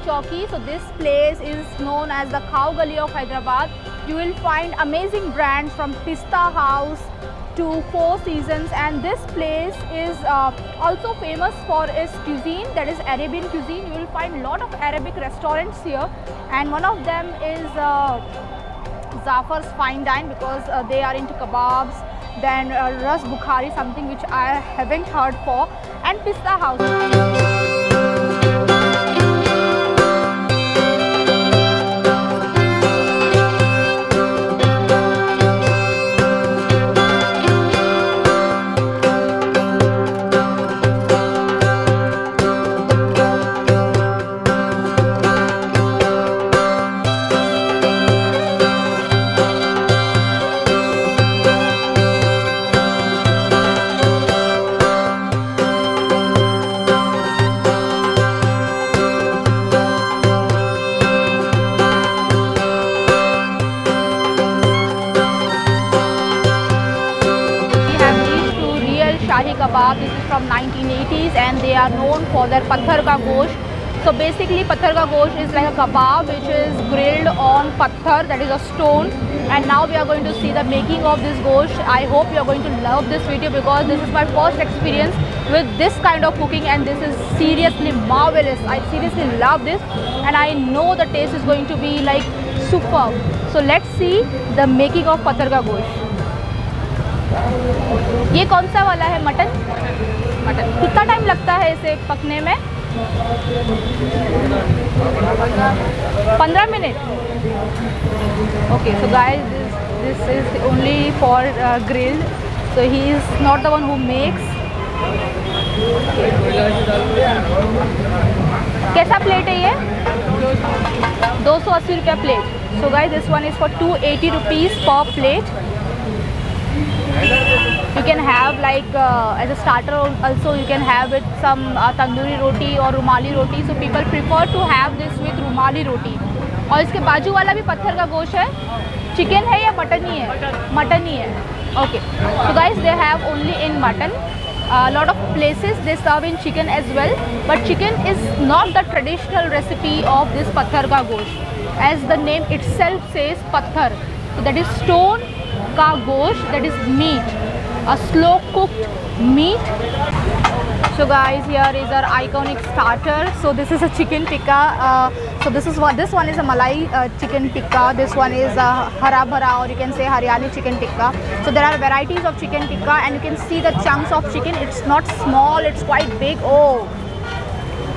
Chowki. So this place is known as the Khao Gali of Hyderabad. You will find amazing brands from Pista House to Four Seasons, and this place is also famous for its cuisine, that is Arabian cuisine. You will find a lot of Arabic restaurants here, and one of them is Zafar's Fine Dine, because they are into kebabs. Then Ras Bukhari, something which I haven't heard for, and Pista House. Shahi kebab. This is from 1980s and they are known for their patthar ka gosht. So basically patthar ka gosht is like a kebab which is grilled on patthar, that is a stone. And now we are going to see the making of this gosht. I hope you are going to love this video because this is my first experience with this kind of cooking and this is seriously marvelous. I seriously love this and I know the taste is going to be like superb. So let's see the making of patthar ka gosht. ये कौन सा वाला है? Mutton. कितना time लगता है इसे पकने में? 15 minute. Okay, so guys, this is only for grilled. So he is not the one who makes. कैसा प्लेट है ये? 280 रुपया plate. So guys, this one is for 280 rupees per plate. You can have like as a starter also you can have with some tandoori roti or rumali roti. So people prefer to have this with rumali roti. और इसके बाजू वाला भी पत्थर का गोश्त है. Chicken है या मटन ही है? मटन ही है. Okay. So guys, they have only in mutton. A lot of places they serve in chicken as well. But chicken is not the traditional recipe of this patthar ka gosht. As the name itself says, patthar. So that is stone ka gosht, that is meat, a slow cooked meat. So guys, here is our iconic starter. So this is a chicken tikka. So this one is a Malai chicken tikka. This one is a hara bhara, or you can say Haryali chicken tikka. So there are varieties of chicken tikka and you can see the chunks of chicken. It's not small, it's quite big. Oh,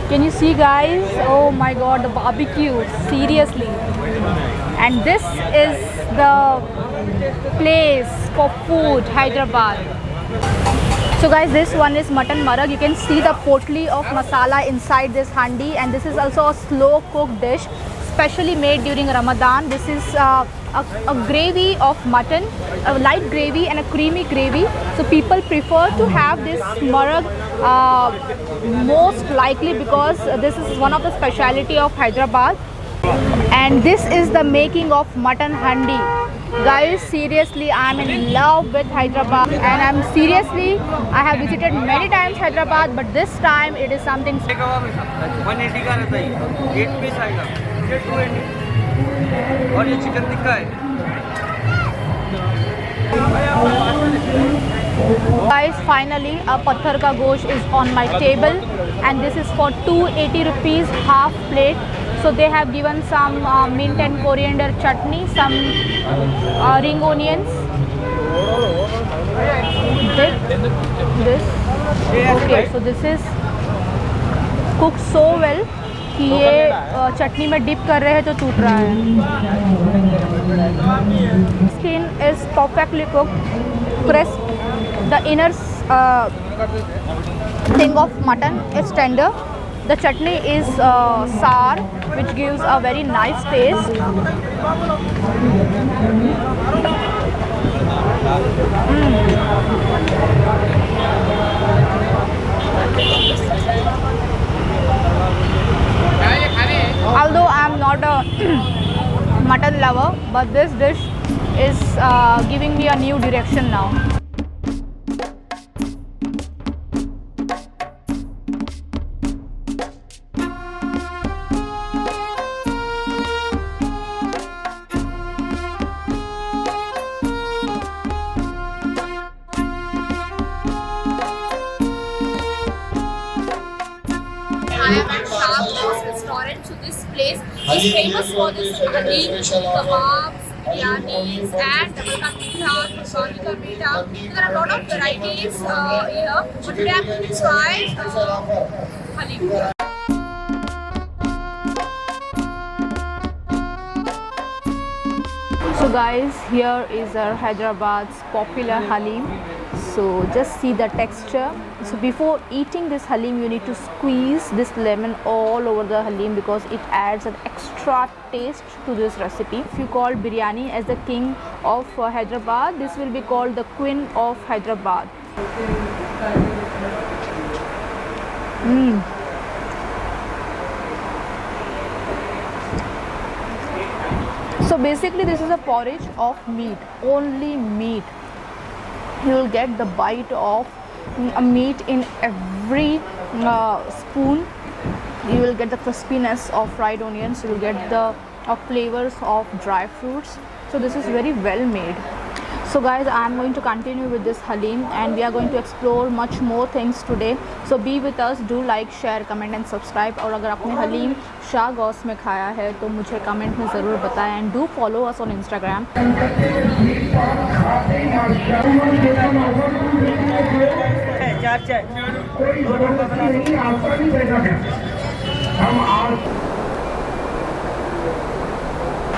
can you see guys? Oh my god, the barbecue, seriously. And this is the place for food, Hyderabad. So guys, this one is mutton marag. You can see the potli of masala inside this handi, and this is also a slow cooked dish specially made during Ramadan. This is a gravy of mutton, a light gravy and a creamy gravy. So people prefer to have this marag most likely because this is one of the speciality of Hyderabad. And this is the making of mutton handi. Guys, seriously, I am in love with Hyderabad and I have visited many times Hyderabad, but this time it is something. 180 का रहता है, 8 piece आएगा, ये 280 और ये chicken tikka है. Guys, finally a patthar ka gosht is on my table and this is for 280 rupees half plate. So they have given some mint and coriander chutney, some ring onions. This. Okay, so this is cooked so well कि ये चटनी में dip कर रहे हैं तो टूट रहा है. Skin is perfectly cooked, crisp. The inner thing of mutton is tender. The chutney is sour, which gives a very nice taste. Although I am not a mutton lover, but this dish is giving me a new direction now. famous for this halim, kebabs, biryanis, and double ka meetha, kurbani ka meetha. So there are a lot of varieties here. But today I'm going to try halim. So guys, here is our Hyderabad's popular halim. So just see the texture. So before eating this halim, you need to squeeze this lemon all over the halim because it adds an extra taste to this recipe. If you call biryani as the king of Hyderabad, this will be called the queen of Hyderabad. So basically this is a porridge of meat, only meat. You will get the bite of meat in every spoon. You will get the crispiness of fried onions. You will get the flavors of dry fruits. So this is very well made. So guys, I am going to continue with this halim and we are going to explore much more things today. So be with us. Do like, share, comment and subscribe. और अगर आपने हलीम शाह गौस में खाया है तो मुझे comment में ज़रूर बताएं. And do follow us on Instagram.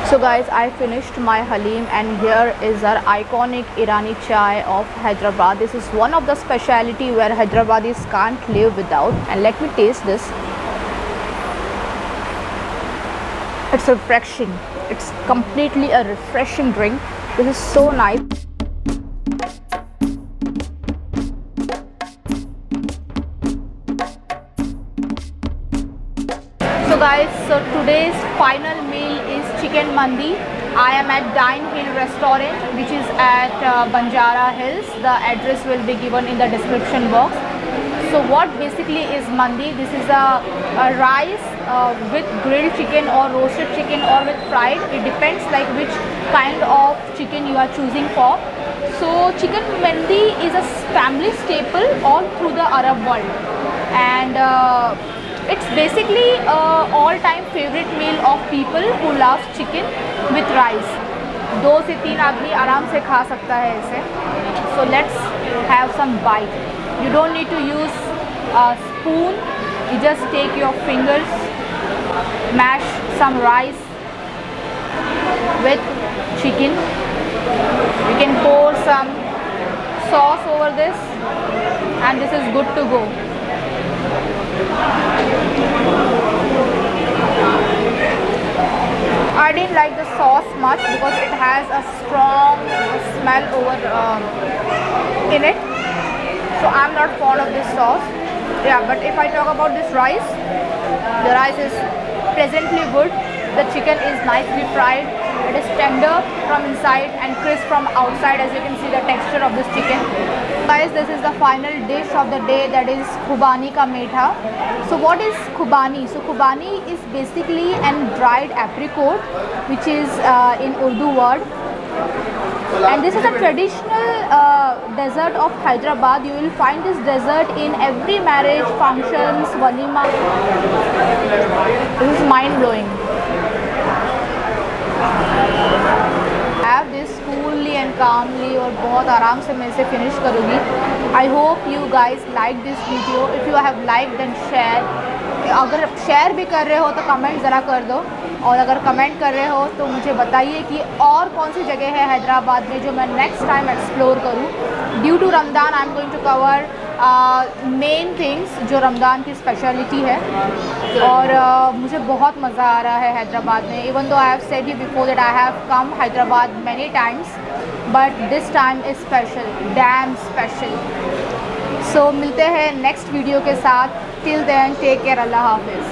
So guys, I finished my halim and here is our iconic Irani chai of Hyderabad. This is one of the speciality where Hyderabadis can't live without. And let me taste this. It's refreshing. It's completely a refreshing drink. This is so nice. So guys, so today's final meal is chicken mandi. I am at Dine Hill restaurant which is at Banjara Hills. The address will be given in the description box. So what basically is mandi? This is a rice with grilled chicken or roasted chicken or with fried. It depends like which kind of chicken you are choosing for. So chicken mandi is a family staple all through the Arab world. And it's basically all-time favorite meal of people who love chicken with rice. 2 से 3 आदमी आराम से खा सकता है इसे. So let's have some bite. You don't need to use a spoon. You just take your fingers, mash some rice with chicken. You can pour some sauce over this, and this is good to go. I didn't like the sauce much because it has a strong smell in it. So I'm not fond of this sauce. Yeah, but if I talk about this rice, the rice is pleasantly good. The chicken is nicely fried. It is tender from inside and crisp from outside, as you can see the texture of this chicken. Guys, this is the final dish of the day, that is khubani ka meetha. So what is khubani? So khubani is basically an dried apricot, which is in Urdu word. And this is a traditional dessert of Hyderabad. You will find this dessert in every marriage, functions, walima. This is mind-blowing. Have this coolly and calmly और बहुत आराम से मैं इसे finish करूँगी. I hope you guys like this video. If you have liked then share. अगर share भी कर रहे हो तो कमेंट ज़रा कर दो, और अगर कमेंट कर रहे हो तो मुझे बताइए कि और कौन सी जगह है हैदराबाद में जो मैं नेक्स्ट टाइम एक्सप्लोर करूँ. Due to Ramzan I am going to cover main things जो रमज़ान की स्पेशलिटी है. और मुझे बहुत मज़ा आ रहा है हैदराबाद में. Even though I have said you before that I have come Hyderabad many times, but this time is special, damn special. So मिलते हैं नेक्स्ट वीडियो के साथ. Till then take care. Allah हाफिज़.